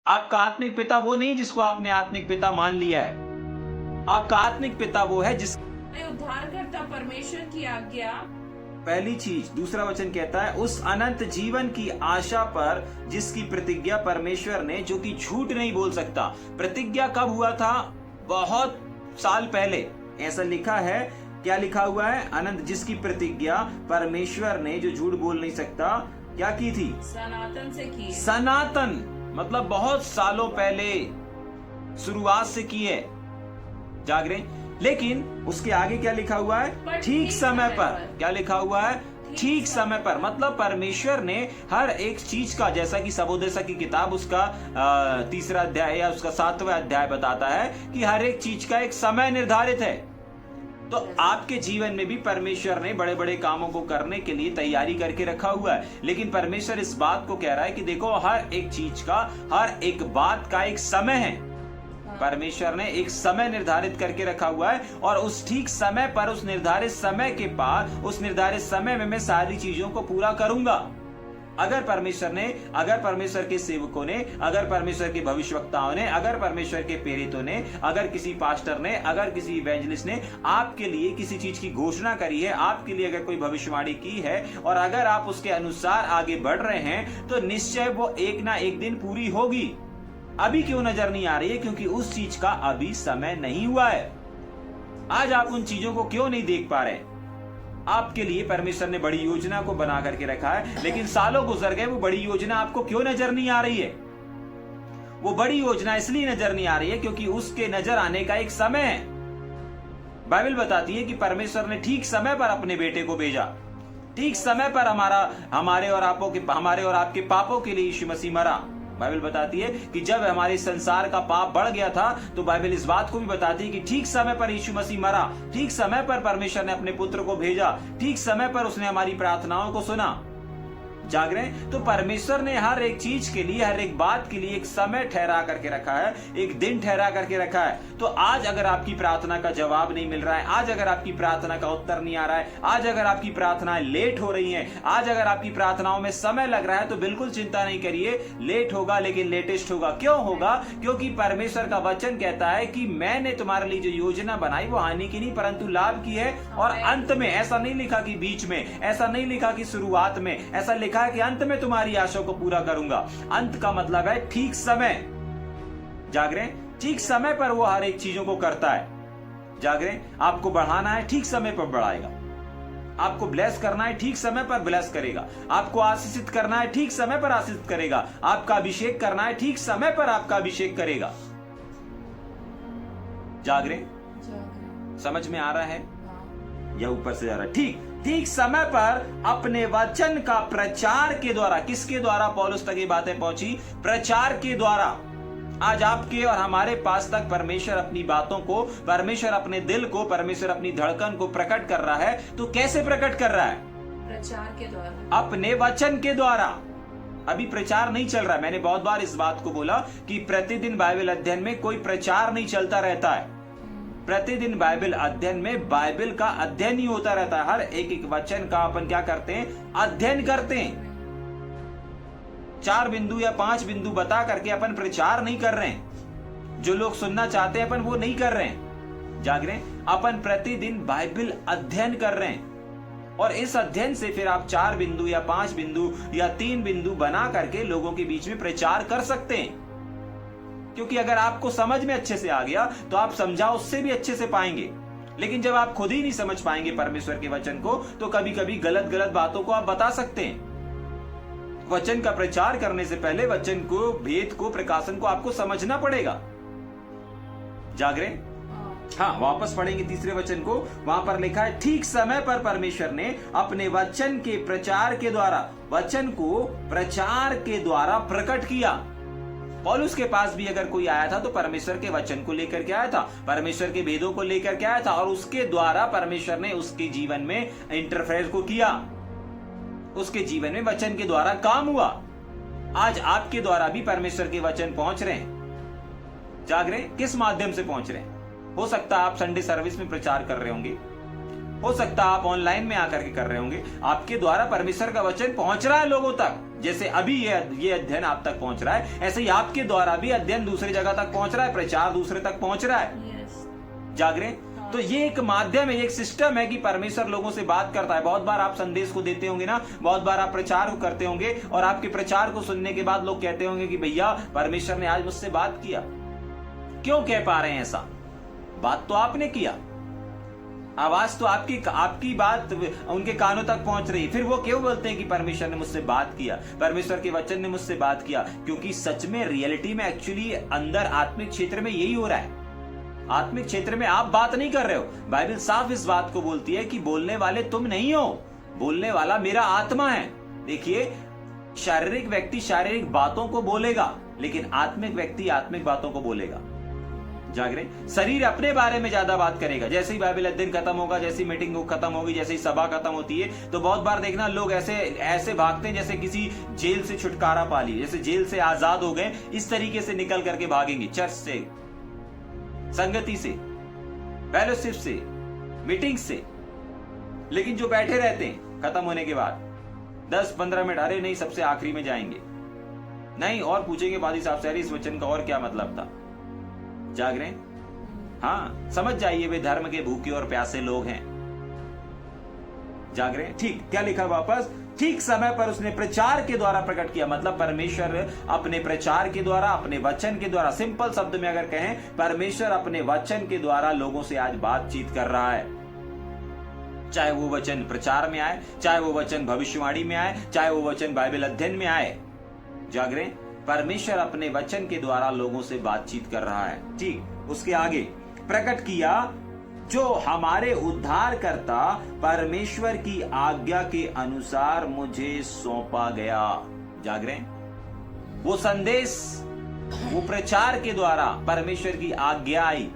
आपका आत्मिक पिता वो नहीं जिसको आपने आत्मिक पिता मान लिया है। आपका आत्मिक पिता वो है जिस उद्धारकर्ता परमेश्वर की आज्ञा। पहली चीज। दूसरा वचन कहता है उस अनंत जीवन की आशा पर जिसकी प्रतिज्ञा परमेश्वर ने, जो कि झूठ नहीं बोल सकता। प्रतिज्ञा कब हुआ था? बहुत साल पहले। ऐसा लिखा है। क्या लिखा हुआ है? अनंत जिसकी प्रतिज्ञा परमेश्वर ने, जो झूठ बोल नहीं सकता, क्या की थी? सनातन से की। सनातन मतलब बहुत सालों पहले शुरुआत से की है। जाग रहे? लेकिन उसके आगे क्या लिखा हुआ है? ठीक समय पर। क्या लिखा हुआ है? ठीक समय पर। मतलब परमेश्वर ने हर एक चीज का, जैसा कि सबोदेशा की किताब उसका 3रा अध्याय या उसका 7वां अध्याय बताता है कि हर एक चीज का एक समय निर्धारित है। तो आपके जीवन में भी परमेश्वर ने बड़े बड़े कामों को करने के लिए तैयारी करके रखा हुआ है। लेकिन परमेश्वर इस बात को कह रहा है कि देखो, हर एक चीज का, हर एक बात का एक समय है। परमेश्वर ने एक समय निर्धारित करके रखा हुआ है और उस ठीक समय पर, उस निर्धारित समय के पार, उस निर्धारित समय में मैं सारी चीजों को पूरा करूंगा। अगर परमेश्वर के सेवकों ने, अगर परमेश्वर के भविष्यवक्ताओं ने, अगर परमेश्वर के प्रेरितों ने, अगर किसी पास्टर ने, अगर किसी इवेंजलिस्ट ने आपके लिए किसी चीज की घोषणा करी है, आपके लिए अगर कोई भविष्यवाणी की है और अगर आप उसके अनुसार आगे बढ़ रहे हैं, तो निश्चय वो एक ना एक दिन पूरी होगी। अभी क्यों नजर नहीं आ रही है? क्योंकि उस चीज का अभी समय नहीं हुआ है। आज आप उन चीजों को क्यों नहीं देख पा रहे? आपके लिए परमेश्वर ने बड़ी योजना को बना करके रखा है, लेकिन सालों गुजर गए, वो बड़ी योजना आपको क्यों नजर नहीं आ रही है? वो बड़ी योजना इसलिए नजर नहीं आ रही है क्योंकि उसके नजर आने का एक समय है। बाइबल बताती है कि परमेश्वर ने ठीक समय पर अपने बेटे को भेजा। ठीक समय पर हमारे और आपके पापों के लिए यीशु मसीह मरा। बाइबल बताती है कि जब हमारे संसार का पाप बढ़ गया था, तो बाइबल इस बात को भी बताती है कि ठीक समय पर यीशु मसीह मरा, ठीक समय पर परमेश्वर ने अपने पुत्र को भेजा, ठीक समय पर उसने हमारी प्रार्थनाओं को सुना। जाग रहे हैं? तो परमेश्वर ने हर एक चीज के लिए, हर एक बात के लिए एक समय ठहरा करके रखा है, एक दिन ठहरा करके रखा है। तो आज अगर आपकी प्रार्थना का जवाब नहीं मिल रहा है, आज अगर आपकी प्रार्थना का उत्तर नहीं आ रहा है, आज अगर आपकी प्रार्थनाएं लेट हो रही हैं, आज अगर आपकी प्रार्थनाओं में समय लग रहा है, तो बिल्कुल चिंता नहीं करिए। लेट होगा लेकिन लेटेस्ट होगा। क्यों होगा? क्योंकि परमेश्वर का वचन कहता है कि मैंने तुम्हारे लिए जो योजना बनाई वो हानि की नहीं परंतु लाभ की है। और अंत में, ऐसा नहीं लिखा कि बीच में, ऐसा नहीं लिखा कि शुरुआत में, ऐसा लिखा है कि अंत में तुम्हारी आशा को पूरा करूंगा। अंत का मतलब है ठीक समय। जाग रहे हैं? ठीक समय पर वो हर एक चीजों को करता है। जाग रहे हैं? आपको बढ़ाना है, ठीक समय पर बढ़ाएगा। आपको ब्लेस करना है, ठीक समय पर ब्लेस करेगा। आपको आशीषित करना है, ठीक समय पर आशीषित करेगा। आपका अभिषेक करना है, ठीक समय पर आपका अभिषेक करेगा। जाग रहे? समझ में आ रहा है? या ऊपर से जा रहा है? ठीक समय पर अपने वचन का प्रचार के द्वारा। किसके द्वारा पौलुस तक ये बातें पहुंची? प्रचार के द्वारा। आज आपके और हमारे पास तक परमेश्वर अपनी बातों को, परमेश्वर अपने दिल को, परमेश्वर अपनी धड़कन को प्रकट कर रहा है। तो कैसे प्रकट कर रहा है? प्रचार के द्वारा, अपने वचन के द्वारा। अभी प्रचार नहीं चल रहा है। मैंने बहुत बार इस बात को बोला कि प्रतिदिन बाइबल अध्ययन में कोई प्रचार नहीं चलता रहता है। प्रतिदिन बाइबल अध्ययन में बाइबल का अध्ययन ही होता रहता है। हर एक वचन का अपन क्या करते हैं? अध्ययन करते हैं। 4 बिंदु या 5 बिंदु बता करके अपन प्रचार नहीं कर रहे हैं। जो लोग सुनना चाहते हैं अपन वो नहीं कर रहे हैं। जाग रहे हैं? अपन प्रतिदिन बाइबल अध्ययन कर रहे हैं और इस अध्ययन से फिर आप 4 बिंदु या 5 बिंदु या 3 बिंदु बना करके लोगों के बीच में प्रचार कर सकते हैं। क्योंकि अगर आपको समझ में अच्छे से आ गया तो आप समझाओ उससे भी अच्छे से पाएंगे। लेकिन जब आप खुद ही नहीं समझ पाएंगे परमेश्वर के वचन को, तो कभी कभी गलत बातों को आप बता सकते हैं। वचन का प्रचार करने से पहले वचन को, भेद को, प्रकाशन को आपको समझना पड़ेगा। जाग रहे? हाँ, वापस पढ़ेंगे 3रे वचन को। वहां पर लिखा है ठीक समय पर परमेश्वर ने अपने वचन के प्रचार के द्वारा, वचन को प्रचार के द्वारा प्रकट किया। पौलुस के पास भी अगर कोई आया था तो परमेश्वर के वचन को लेकर के आया था, परमेश्वर के भेदों को लेकर के आया था और उसके द्वारा परमेश्वर ने उसके जीवन में इंटरफेयर को किया। उसके जीवन में वचन के द्वारा काम हुआ। आज आपके द्वारा भी परमेश्वर के वचन पहुंच रहे हैं। जाग रहे? किस माध्यम से पहुंच रहे हैं? हो सकता है आप संडे सर्विस में प्रचार कर रहे होंगे, हो सकता है आप ऑनलाइन में आकर के कर रहे होंगे, आपके द्वारा परमेश्वर का वचन पहुंच रहा है लोगों तक। जैसे अभी ये अध्ययन आप तक पहुंच रहा है, ऐसे ही आपके द्वारा भी अध्ययन दूसरी जगह तक पहुंच रहा है, प्रचार दूसरे तक पहुंच रहा है। जाग रहे? तो ये एक माध्यम है, एक सिस्टम है कि परमेश्वर लोगों से बात करता है। बहुत बार आप संदेश को देते होंगे ना, बहुत बार आप प्रचार को करते होंगे और आपके प्रचार को सुनने के बाद लोग कहते होंगे कि भैया परमेश्वर ने आज मुझसे बात किया। क्यों कह पा रहे हैं ऐसा? बात तो आपने किया, आवाज तो आपकी बात उनके कानों तक पहुंच रही। फिर वो क्यों बोलते हैं कि परमेश्वर ने मुझसे बात किया, परमेश्वर के वचन ने मुझसे बात किया? क्योंकि सच में, रियलिटी में, एक्चुअली अंदर आत्मिक क्षेत्र में यही हो रहा है। आत्मिक क्षेत्र में आप बात नहीं कर रहे हो। बाइबल साफ इस बात को बोलती है कि बोलने वाले तुम नहीं हो, बोलने वाला मेरा आत्मा है। देखिए, शारीरिक व्यक्ति शारीरिक बातों को बोलेगा, लेकिन आत्मिक व्यक्ति आत्मिक बातों को बोलेगा। जाग रहे? शरीर अपने बारे में ज्यादा बात करेगा। जैसे ही बाइबल अध्ययन खत्म होगा, जैसे ही मीटिंग खत्म होगी, जैसे ही सभा खत्म होती है, तो बहुत बार देखना लोग ऐसे भागते हैं जैसे किसी जेल से छुटकारा पा लिए, जैसे जेल से आजाद हो गए, इस तरीके से निकल करके भागेंगे। चर्च से, संगति से, फेलोशिप से, मीटिंग से। लेकिन जो बैठे रहते हैं खत्म होने के बाद 10-15 मिनट, अरे नहीं सबसे आखिरी में जाएंगे, नहीं और पूछेंगे पादी साहब से, इस वचन का और क्या मतलब था? जाग रहे? हाँ, समझ जाइए वे धर्म के भूखे और प्यासे लोग हैं। जाग रहे? ठीक, क्या लिखा वापस? ठीक समय पर उसने प्रचार के द्वारा प्रकट किया। मतलब परमेश्वर अपने प्रचार के द्वारा, अपने वचन के द्वारा, सिंपल शब्द में अगर कहें, परमेश्वर अपने वचन के द्वारा लोगों से आज बातचीत कर रहा है। चाहे वो वचन प्रचार में आए, चाहे वो वचन भविष्यवाणी में आए, चाहे वो वचन बाइबल अध्ययन में आए। जाग रहे? परमेश्वर अपने वचन के द्वारा लोगों से बातचीत कर रहा है। ठीक, उसके आगे प्रकट किया जो हमारे उद्धारकर्ता परमेश्वर की आज्ञा के अनुसार मुझे सौंपा गया। जाग रहे? वो संदेश, वो प्रचार के द्वारा परमेश्वर की आज्ञा आई।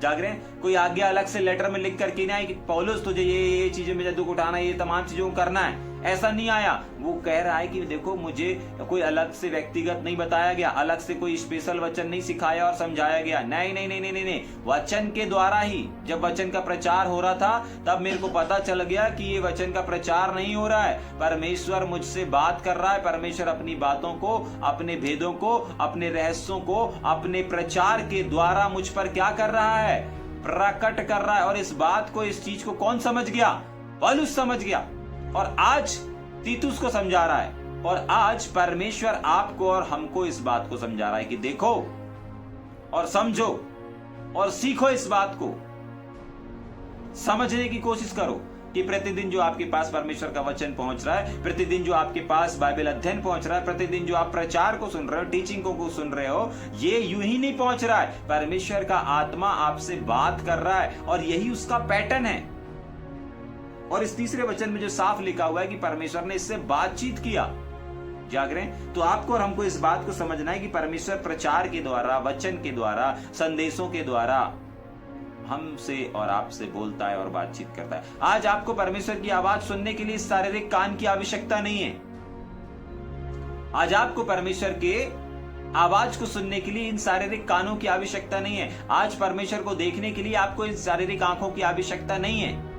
जाग रहे? कोई आज्ञा अलग से लेटर में लिख करके नहीं आई कि पौलुस तुझे ये चीजें में दुख उठाना, ये तमाम चीजों को करना है, ऐसा नहीं आया। वो कह रहा है कि देखो, मुझे कोई अलग से व्यक्तिगत नहीं बताया गया, अलग से कोई स्पेशल वचन नहीं सिखाया और समझाया गया। नहीं नहीं नहीं नहीं नहीं, नहीं। वचन के द्वारा ही, जब वचन का प्रचार हो रहा था तब मेरे को पता चल गया कि ये वचन का प्रचार नहीं हो रहा है, परमेश्वर मुझसे बात कर रहा है। परमेश्वर अपनी बातों को, अपने भेदों को, अपने रहस्यों को अपने प्रचार के द्वारा मुझ पर क्या कर रहा है? प्रकट कर रहा है। और इस बात को, इस चीज को कौन समझ गया? पौलुस समझ गया और आज तीतुस को समझा रहा है। और आज परमेश्वर आपको और हमको इस बात को समझा रहा है कि देखो और समझो और सीखो। इस बात को समझने की कोशिश करो कि प्रतिदिन जो आपके पास परमेश्वर का वचन पहुंच रहा है, प्रतिदिन जो आपके पास बाइबल अध्ययन पहुंच रहा है, प्रतिदिन जो आप प्रचार को सुन रहे हो, टीचिंग को सुन रहे हो, ये यूं ही नहीं पहुंच रहा है। परमेश्वर का आत्मा आपसे बात कर रहा है और यही उसका पैटर्न है। और इस तीसरे वचन में जो साफ लिखा हुआ है कि परमेश्वर ने इससे बातचीत किया। जाग रहे? तो आपको और हमको इस बात को समझना है कि परमेश्वर प्रचार के द्वारा, वचन के द्वारा, संदेशों के द्वारा हमसे और आपसे बोलता है और बातचीत करता है। आज आपको परमेश्वर की आवाज सुनने के लिए शारीरिक कान की आवश्यकता नहीं है। आज आपको परमेश्वर के आवाज को सुनने के लिए इन शारीरिक कानों की आवश्यकता नहीं है। आज परमेश्वर को देखने के लिए आपको इन शारीरिक आंखों की आवश्यकता नहीं है।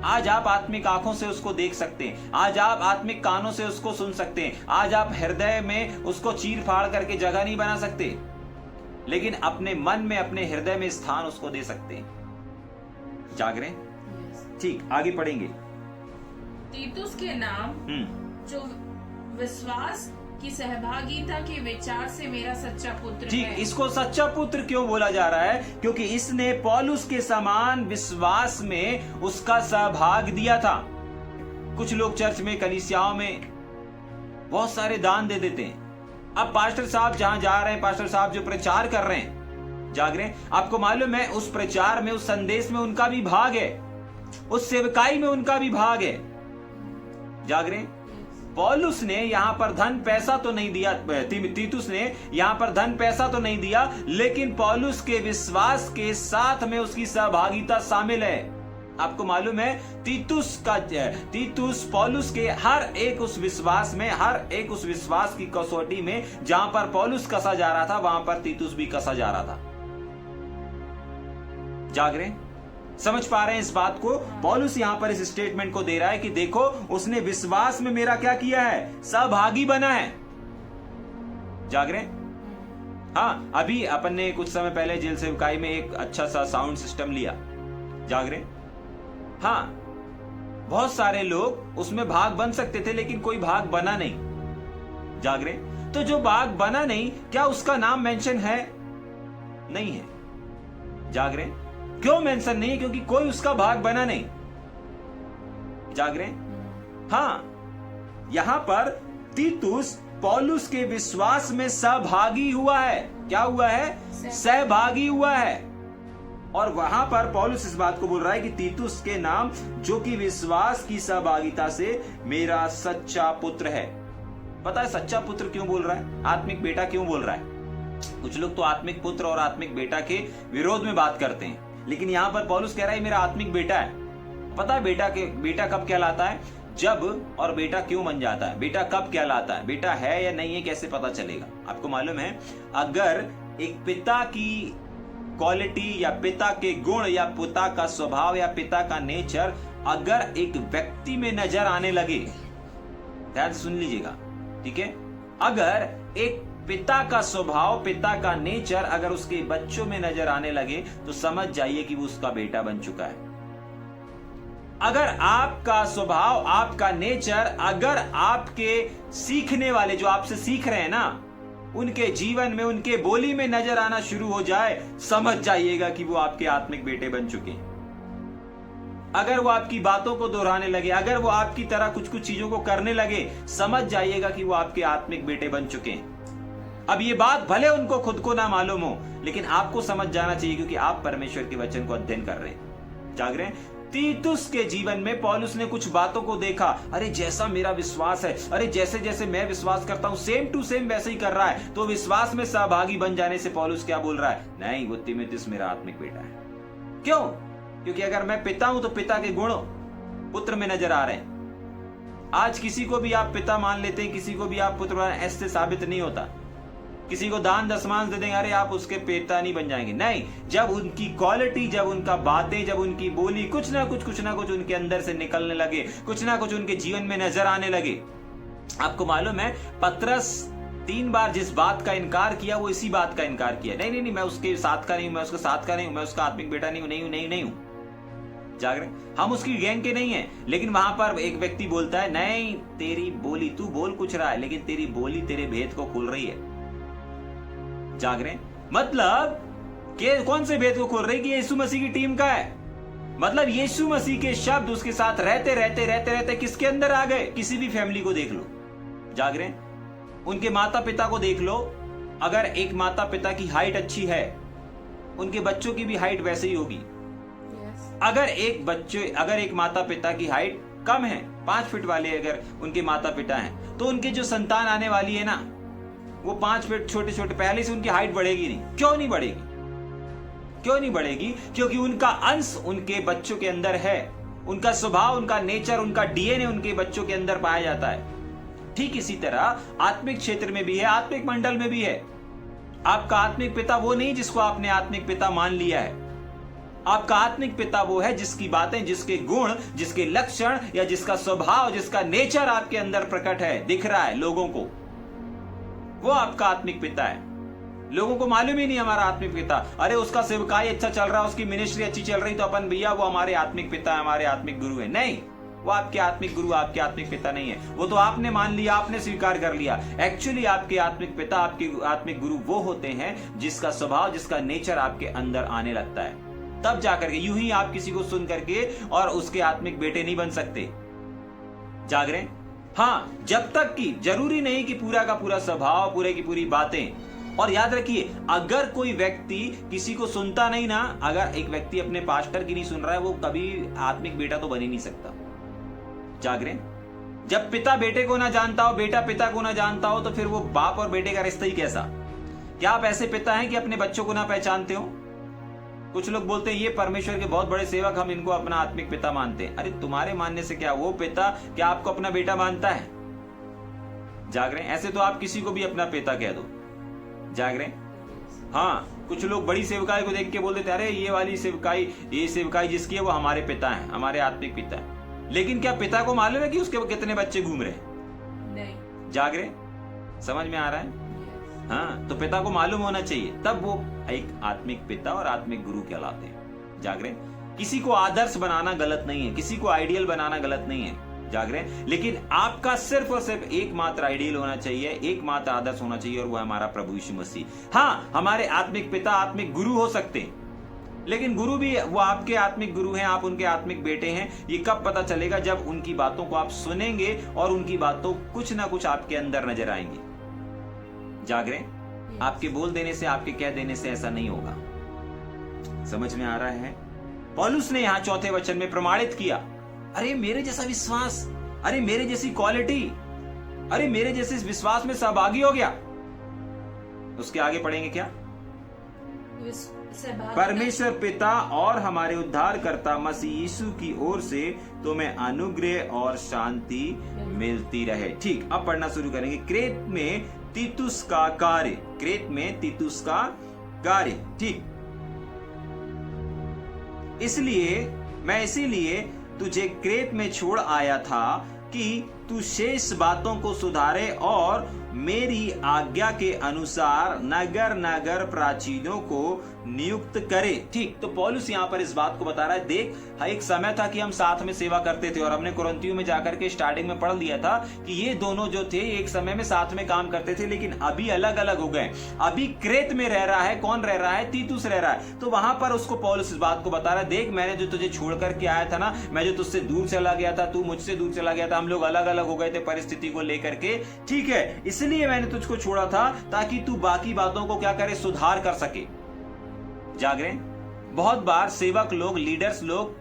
आज आप आत्मिक आंखों से उसको देख सकते हैं, आज आप आत्मिक कानों से उसको सुन सकते हैं, आज आप हृदय में उसको चीर फाड़ करके जगह नहीं बना सकते, लेकिन अपने मन में, अपने हृदय में स्थान उसको दे सकते हैं। जाग रहे? ठीक, आगे पढ़ेंगे। तीतुस के नाम जो विश्वास की सहभागिता के विचार से मेरा सच्चा पुत्र जी, है। इसको सच्चा पुत्र क्यों बोला जा रहा है? क्योंकि इसने पौलुस के समान विश्वास में उसका सहभाग दिया था। कुछ लोग चर्च में, कलीसियाओं में बहुत सारे दान दे देते हैं। अब पास्टर साहब जहां जा रहे हैं, पास्टर साहब जो प्रचार कर रहे हैं, जाग रहे हैं, आपको मालूम है उस प्रचार में, उस संदेश में उनका भी भाग है, उस सेवकाई में उनका भी भाग है। जाग रहे हैं? पौलुस ने यहां पर धन पैसा तो नहीं दिया, तीतुस ने यहां पर धन पैसा तो नहीं दिया, लेकिन पौलुस के विश्वास के साथ में उसकी सहभागिता शामिल है। आपको मालूम है तीतुस पौलुस के हर एक उस विश्वास में, हर एक उस विश्वास की कसौटी में जहां पर पौलुस कसा जा रहा था, वहां पर तीतुस भी कसा जा रहा था। जाग रहे? समझ पा रहे हैं इस बात को? पौलुस यहां पर इस स्टेटमेंट को दे रहा है कि देखो उसने विश्वास में मेरा क्या किया है, सहभागी बना है। जाग रहे? हाँ, अभी अपन ने कुछ समय पहले जेल सेवकाई में एक अच्छा सा साउंड सिस्टम लिया। जाग रहे? हाँ, बहुत सारे लोग उसमें भाग बन सकते थे लेकिन कोई भाग बना नहीं। जाग रहे? तो जो भाग बना नहीं, क्या उसका नाम मेंशन है? नहीं है। जाग रहे? क्यों मेंशन नहीं है? क्योंकि कोई उसका भाग बना नहीं। जाग रहे? हाँ, यहां पर तीतुस पौलुस के विश्वास में सहभागी हुआ है। क्या हुआ है? सहभागी हुआ है। और वहां पर पौलुस इस बात को बोल रहा है कि तीतुस के नाम, जो कि विश्वास की सहभागिता से मेरा सच्चा पुत्र है। पता है सच्चा पुत्र क्यों बोल रहा है? आत्मिक बेटा क्यों बोल रहा है? कुछ लोग तो आत्मिक पुत्र और आत्मिक बेटा के विरोध में बात करते हैं, लेकिन यहां पर पौलुस कह रहा है मेरा आत्मिक बेटा है। पता है बेटा कब कहलाता है? जब, और बेटा क्यों बन जाता है? बेटा कब कहलाता है? बेटा है या नहीं है कैसे पता चलेगा? आपको मालूम है, अगर एक पिता की क्वालिटी या पिता के गुण या पिता का स्वभाव या पिता का नेचर अगर एक व्यक्ति में नजर आने लगे, ध्यान से सुन लीजिएगा, ठीक है? अगर एक पिता का स्वभाव, पिता का नेचर अगर उसके बच्चों में नजर आने लगे तो समझ जाइए कि वो उसका बेटा बन चुका है। अगर आपका स्वभाव, आपका नेचर, अगर आपके सीखने वाले जो आपसे सीख रहे हैं ना, उनके जीवन में, उनके बोली में नजर आना शुरू हो जाए, समझ जाइएगा कि वो आपके आत्मिक बेटे बन चुके हैं। अगर वो आपकी बातों को दोहराने लगे, अगर वो आपकी तरह कुछ कुछ चीजों को करने लगे, समझ जाइएगा कि वो आपके आत्मिक बेटे बन चुके हैं। अब ये बात भले उनको खुद को ना मालूम हो, लेकिन आपको समझ जाना चाहिए क्योंकि आप परमेश्वर के वचन को अध्ययन कर रहे हैं। जाग रहे हैं? तीतुस के जीवन में पौलुस ने कुछ बातों को देखा, अरे जैसा मेरा विश्वास है, अरे जैसे जैसे मैं विश्वास करता हूं सेम टू सेम वैसे ही कर रहा है। तो विश्वास में सहभागी बन जाने से पौलुस क्या बोल रहा है? नहीं, वो तीमुथियुस मेरा आत्मिक बेटा है। क्यों? क्योंकि अगर मैं पिता हूं तो पिता के गुण पुत्र में नजर आ रहे हैं। आज किसी को भी आप पिता मान लेते हैं, किसी को भी आप पुत्र मान, ऐसे साबित नहीं होता। किसी को दान दशमांश दे देंगे, अरे आप उसके पिता नहीं बन जाएंगे। नहीं, जब उनकी क्वालिटी, जब उनका बातें, जब उनकी बोली कुछ ना कुछ उनके अंदर से निकलने लगे, कुछ ना कुछ उनके जीवन में नजर आने लगे। आपको मालूम है, पतरस 3 बार जिस बात का इनकार किया वो इसी बात का इनकार किया, नहीं, मैं उसके साथ का नहीं हूं, मैं उसके साथ का नहीं हूं, मैं उसका आत्मिक बेटा नहीं हूं। जाग रहे? हम उसकी गैंग के नहीं है, लेकिन वहां पर एक व्यक्ति बोलता है, नहीं, तेरी बोली, तू बोल कुछ रहा है लेकिन तेरी बोली तेरे भेद को खोल रही है। जाग रहे? मतलब के कौन से भेद को खोल रही? कि यीशु मसीह की टीम का है। मतलब यीशु मसीह के शब्द उसके साथ रहते किसके अंदर आ गए? किसी भी फैमिली को देख लो। जाग रहे? उनके माता पिता को देख लो, अगर एक माता पिता की हाइट अच्छी है, उनके बच्चों की भी हाइट वैसे ही होगी। अगर एक माता पिता की हाइट कम है, 5 फीट वाले अगर उनके माता पिता हैं, तो उनके जो संतान आने वाली है ना, वो 5 फीट छोटे, पहले से उनकी हाइट बढ़ेगी नहीं। क्यों नहीं बढ़ेगी? क्योंकि उनका अंश उनके बच्चों के अंदर है, उनका स्वभाव, उनका नेचर, उनका डीएनए उनके बच्चों के अंदर पाया जाता है। ठीक इसी तरह आत्मिक क्षेत्र में भी है, आत्मिक मंडल में भी है। आपका आत्मिक पिता वो नहीं जिसको आपने आत्मिक पिता मान लिया है। आपका आत्मिक पिता वो है जिसकी बातें, जिसके गुण, जिसके लक्षण या जिसका स्वभाव, जिसका नेचर आपके अंदर प्रकट है, दिख रहा है लोगों को, वो आपका आत्मिक पिता है। लोगों को मालूम ही नहीं हमारा आत्मिक पिता, अरे उसका सेवकाई अच्छा चल रहा है, उसकी मिनिस्ट्री अच्छी चल रही, तो अपन भैया वो हमारे आत्मिक पिता है, हमारे आत्मिक गुरु है। नहीं, वो आपके आत्मिक गुरु, आपके आत्मिक पिता नहीं है। वो तो आपने मान लिया, आपने स्वीकार कर लिया। एक्चुअली आपके आत्मिक पिता, आपके आत्मिक गुरु वो होते हैं जिसका स्वभाव, जिसका नेचर आपके अंदर आने लगता है। तब जाकर के, यूं ही आप किसी को सुन करके और उसके आत्मिक बेटे नहीं बन सकते। जाग रहे? हाँ, जब तक कि जरूरी नहीं कि पूरा का पूरा स्वभाव, पूरे की पूरी बातें। और याद रखिए, अगर कोई व्यक्ति किसी को सुनता नहीं ना, अगर एक व्यक्ति अपने पास्टर की नहीं सुन रहा है, वो कभी आत्मिक बेटा तो बन ही नहीं सकता। जाग रहे? जब पिता बेटे को ना जानता हो, बेटा पिता को ना जानता हो, तो फिर वो बाप और बेटे का रिश्ता ही कैसा? क्या आप ऐसे पिता हैं कि अपने बच्चों को ना पहचानते हो? कुछ लोग बोलते हैं ये परमेश्वर के बहुत बड़े सेवक, हम इनको अपना आत्मिक पिता मानते हैं। अरे तुम्हारे मानने से क्या वो पिता क्या आपको अपना बेटा मानता है? जाग रहे हैं? ऐसे तो आप किसी को भी अपना पिता कह दो। जाग रहे हैं? हाँ, कुछ लोग बड़ी सेवकाई को देख के बोल देते अरे ये वाली सेवकाई, ये सेवकाई जिसकी है वो हमारे पिता हैं, हमारे आत्मिक पिता हैं। लेकिन क्या पिता को मालूम है कि उसके कितने बच्चे घूम रहे हैं, नहीं जाग रहे? समझ में आ रहा है? हाँ, तो पिता को मालूम होना चाहिए, तब वो एक आत्मिक पिता और आत्मिक गुरु कहलाते हैं। जाग रहे? किसी को आदर्श बनाना गलत नहीं है, किसी को आइडियल बनाना गलत नहीं है। जाग रहे? लेकिन आपका सिर्फ और सिर्फ एकमात्र आइडियल होना चाहिए, एकमात्र आदर्श होना चाहिए, और वो हमारा प्रभु यीशु मसीह। हाँ, हमारे आत्मिक पिता, आत्मिक गुरु हो सकते हैं, लेकिन गुरु भी वो आपके आत्मिक गुरु हैं, आप उनके आत्मिक बेटे हैं। ये कब पता चलेगा? जब उनकी बातों को आप सुनेंगे और उनकी बातों कुछ ना कुछ आपके अंदर नजर आएंगी। जाग रहे? आपके बोल देने से, आपके कह देने से ऐसा नहीं होगा। समझ में आ रहा है? पौलुस ने यहां चौथे वचन में प्रमाणित किया, अरे मेरे जैसा विश्वास, अरे मेरे जैसी क्वालिटी, अरे मेरे जैसे विश्वास में सहभागी हो गया। उसके आगे पढ़ेंगे क्या? परमेश्वर पिता और हमारे उद्धारकर्ता मसीह यीशु की ओर से तुम्हें अनुग्रह और शांति मिलती रहे। ठीक, अब पढ़ना शुरू करेंगे। क्रेत में तीतुस का कार्य, क्रेत में तीतुस का कार्य। ठीक, इसीलिए तुझे क्रेत में छोड़ आया था कि तू शेष बातों को सुधारे और मेरी आज्ञा के अनुसार नगर नगर प्राचीनों को नियुक्त करे। ठीक, तो पौलुस यहाँ पर इस बात को बता रहा है, देख एक समय था कि हम साथ में सेवा करते थे, और हमने कुरिन्थियों में जाकर के स्टार्टिंग में पढ़ लिया था कि ये दोनों जो थे एक समय में साथ में काम करते थे, लेकिन अभी अलग अलग हो गए। अभी क्रेत में रह रहा है, कौन रह रहा है? तीतुस रह रहा है। तो वहां पर उसको पौलुस इस बात को बता रहा है, देख मैंने जो तुझे छोड़ करके आया था ना, मैं जो तुझसे दूर चला गया था, तू मुझसे दूर चला गया था, हम लोग अलग अलग हो गए थे परिस्थिति को लेकर के। ठीक है, इसलिए मैंने तुझको छोड़ा था ताकि तू बाकी बातों को क्या करे? सुधार कर सके। जाग रहे? बहुत बार सेवक लोग, लीडर्स लोग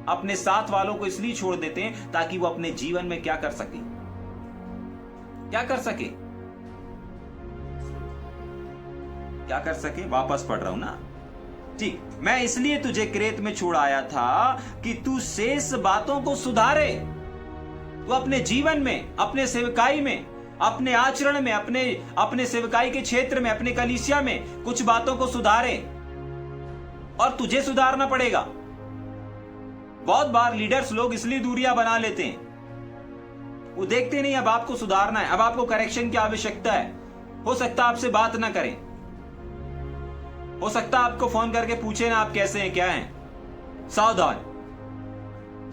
अपने साथ वालों को इसलिए छोड़ देते हैं ताकि वो अपने जीवन में क्या कर सके? क्या कर सके? क्या कर सके? वापस पढ़ रहा हूं ना। ठीक, मैं इसलिए तुझे क्रेत में छोड़ आया था कि तू शेष बातों को सुधारे। तू अपने जीवन में, अपने सेवकाई में, अपने आचरण में, अपने सेवकाई के क्षेत्र में, अपने कलीसिया में कुछ बातों को सुधारे, और तुझे सुधारना पड़ेगा। बहुत बार लीडर्स लोग इसलिए दूरियां बना लेते हैं, वो देखते नहीं अब आपको सुधारना है, अब आपको करेक्शन की आवश्यकता है। हो सकता है आपसे बात ना करें, हो सकता है आपको फोन करके पूछे ना आप कैसे हैं, क्या हैं। सावधान।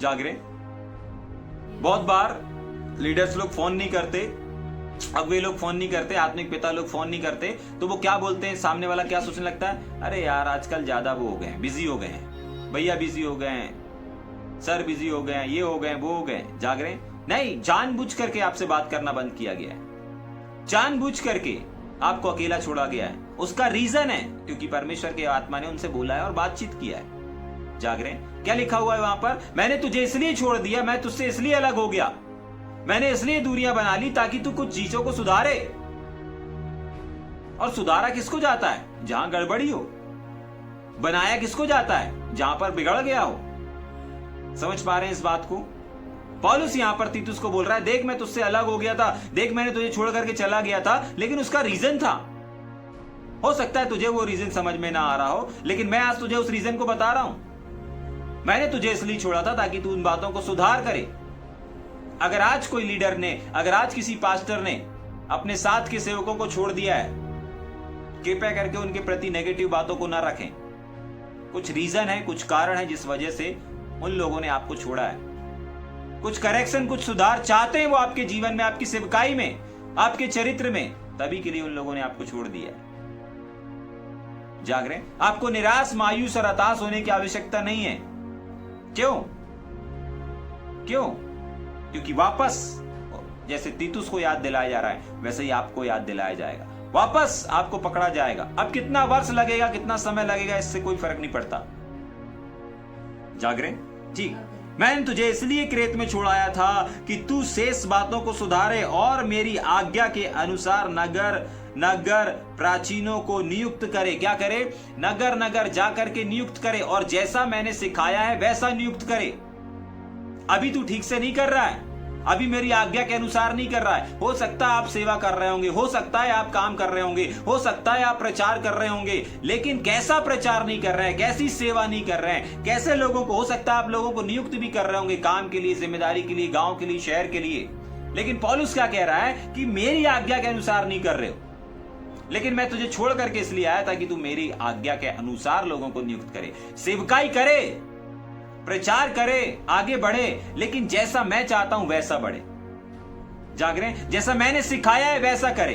जाग रहे? बहुत बार लीडर्स लोग फोन नहीं करते, अब वे लोग फोन नहीं करते, आत्मिक पिता लोग फोन नहीं करते, तो वो क्या बोलते हैं? सामने वाला क्या सोचने लगता है? अरे यार आजकल ज्यादा वो हो गए हैं, बिजी हो गए हैं, भैया बिजी हो गए हैं, सर बिजी हो गए हैं, ये हो गए, वो हो गए। जाग रहे? नहीं, जानबूझ करके आपसे बात करना बंद किया गया है, जानबूझ करके आपको अकेला छोड़ा गया है। उसका रीजन है क्योंकि परमेश्वर के आत्मा ने उनसे बोला है और बातचीत किया है। जाग रहे? क्या लिखा हुआ है वहां पर? मैंने तुझे इसलिए छोड़ दिया, मैं तुझसे इसलिए अलग हो गया, मैंने इसलिए दूरियां बना ली ताकि तू कुछ चीजों को सुधारे। और सुधारा किसको जाता है? जहां गड़बड़ी हो। बनाया किसको जाता है? जहां पर बिगड़ गया हो। समझ पा रहे हैं इस बात को? पौलुस यहां पर तीतुस को बोल रहा है, देख मैं तुझसे अलग हो गया था, देख मैंने तुझे छोड़ करके चला गया था, लेकिन उसका रीजन था। हो सकता है तुझे वो रीजन समझ में ना आ रहा हो, लेकिन मैं आज तुझे उस रीजन को बता रहा हूं। मैंने तुझे इसलिए छोड़ा था ताकि तू उन बातों को सुधार करे। अगर आज कोई लीडर ने, अगर आज किसी पास्टर ने अपने साथ के सेवकों को छोड़ दिया है, कृपया करके उनके प्रति नेगेटिव बातों को ना रखें। कुछ रीजन है, कुछ कारण है जिस वजह से उन लोगों ने आपको छोड़ा है। कुछ करेक्शन, कुछ सुधार चाहते हैं वो आपके जीवन में, आपकी सेवकाई में, आपके चरित्र में, तभी के लिए उन लोगों ने आपको छोड़ दिया है। जाग रहे? आपको निराश, मायूस और हताश होने की आवश्यकता नहीं है। क्यों? क्योंकि वापस जैसे तीतुस को याद दिलाया जा रहा है, वैसे ही आपको याद दिलाया जाएगा, वापस आपको पकड़ा जाएगा। अब कितना वर्ष लगेगा, कितना समय लगेगा, इससे कोई फर्क नहीं पड़ता। जाग रहे? ठीक, मैंने तुझे इसलिए क्रेत में छोड़ाया था कि तू शेष बातों को सुधारे और मेरी आज्ञा के अनुसार नगर नगर प्राचीनों को नियुक्त करे। क्या करे? नगर नगर जाकर के नियुक्त करे, और जैसा मैंने सिखाया है वैसा नियुक्त करे। अभी तू ठीक से नहीं कर रहा है, अभी मेरी आज्ञा के अनुसार नहीं कर रहा है। हो सकता है आप सेवा कर रहे होंगे, हो सकता है आप काम कर रहे होंगे, हो सकता है आप प्रचार कर रहे होंगे, लेकिन कैसा प्रचार नहीं कर रहे हैं, कैसी सेवा नहीं कर रहे हैं, कैसे लोगों को, हो सकता है आप लोगों को नियुक्त भी कर रहे होंगे काम के लिए, जिम्मेदारी के लिए, गांव के लिए, शहर के लिए, लेकिन पौलुस क्या कह रहा है कि मेरी आज्ञा के अनुसार नहीं कर रहे हो, लेकिन मैं तुझे छोड़ करके इसलिए आया ताकि तू मेरी आज्ञा के अनुसार लोगों को नियुक्त करे, सेवकाई करे, प्रचार करे, आगे बढ़े, लेकिन जैसा मैं चाहता हूं वैसा बढ़े। जाग रहे हैं? जैसा मैंने सिखाया है वैसा करे।